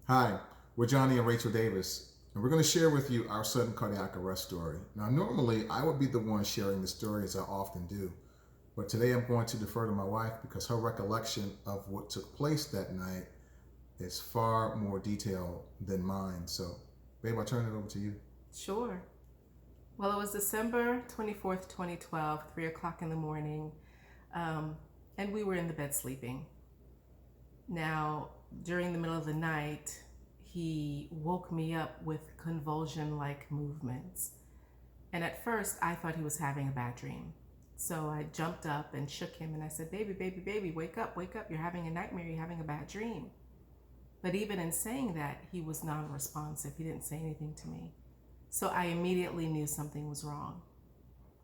Hi, we're Johnnie and Rachel Davis, and we're going to share with you our sudden cardiac arrest story. Now, normally I would be the one sharing the story as I often do, but today I'm going to defer to my wife because her recollection of what took place that night is far more detailed than mine. So, babe, I'll turn it over to you. Sure. Well, it was December 24th, 2012, 3 o'clock in the morning, um, and we were in the bed sleeping. Now, during the middle of the night, he woke me up with convulsion like movements. And at first, I thought he was having a bad dream. So I jumped up and shook him and I said, "Baby, baby, baby, wake up, wake up. You're having a nightmare. You're having a bad dream." But even in saying that, he was non responsive. He didn't say anything to me. So I immediately knew something was wrong.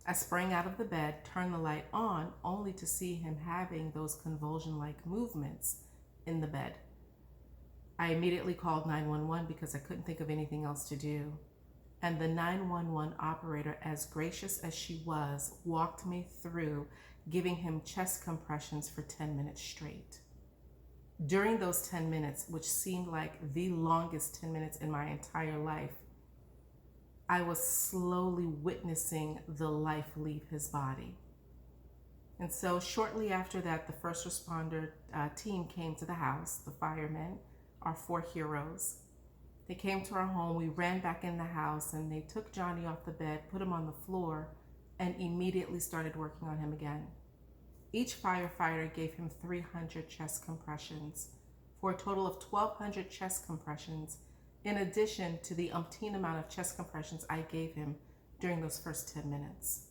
I sprang out of the bed, turned the light on, only to see him having those convulsion like movements in the bed. I immediately called 911 because I couldn't think of anything else to do. And the 911 operator, as gracious as she was, walked me through giving him chest compressions for 10 minutes straight. During those 10 minutes, which seemed like the longest 10 minutes in my entire life, I was slowly witnessing the life leave his body. And so shortly after that, the first responder team came to the house, the firemen, our four heroes. They came to our home, we ran back in the house, and they took Johnnie off the bed, put him on the floor, and immediately started working on him again. Each firefighter gave him 300 chest compressions for a total of 1,200 chest compressions, in addition to the umpteen amount of chest compressions I gave him during those first 10 minutes.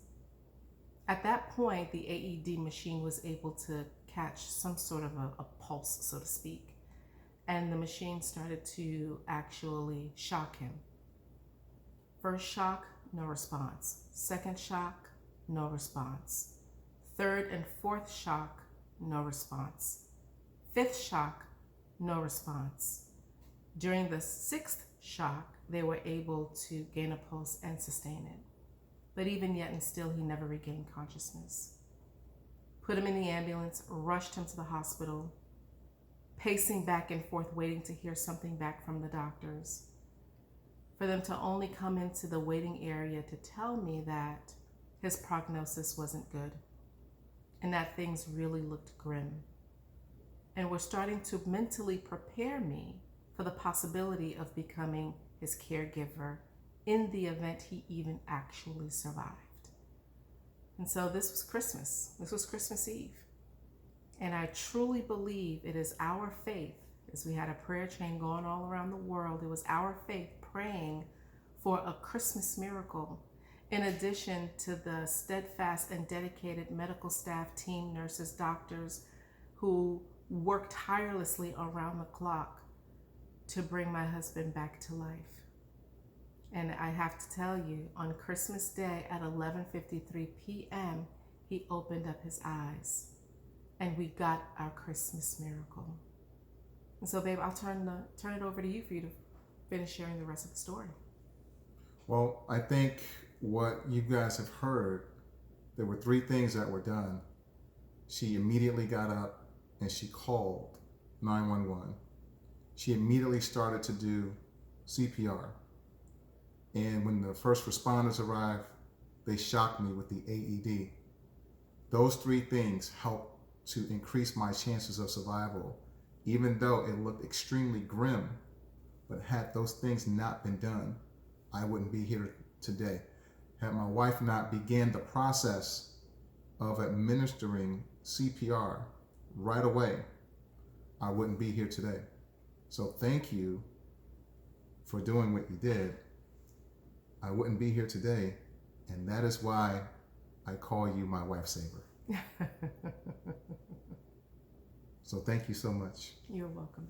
At that point, the AED machine was able to catch some sort of a pulse, so to speak, and the machine started to actually shock him. First shock, no response. Second shock, no response. Third and fourth shock, no response. Fifth shock, no response. During the sixth shock, they were able to gain a pulse and sustain it. But even yet and still, he never regained consciousness. Put him in the ambulance, rushed him to the hospital, pacing back and forth, waiting to hear something back from the doctors. For them to only come into the waiting area to tell me that his prognosis wasn't good and that things really looked grim. And were starting to mentally prepare me for the possibility of becoming his caregiver in the event he even actually survived. And so this was Christmas. This was Christmas Eve. And I truly believe it is our faith, as we had a prayer chain going all around the world, it was our faith praying for a Christmas miracle, in addition to the steadfast and dedicated medical staff, team, nurses, doctors who worked tirelessly around the clock to bring my husband back to life. And I have to tell you, on Christmas Day at 11:53 p.m., he opened up his eyes and we got our Christmas miracle. And so, babe, I'll turn it over to you for you to finish sharing the rest of the story. Well, I think what you guys have heard, there were three things that were done. She immediately got up and she called 911. She immediately started to do CPR. And when the first responders arrived, they shocked me with the AED. Those three things helped to increase my chances of survival, even though it looked extremely grim. But had those things not been done, I wouldn't be here today. Had my wife not began the process of administering CPR right away, I wouldn't be here today. So thank you for doing what you did. I wouldn't be here today, and that is why I call you my wifesaver. So thank you so much. You're welcome.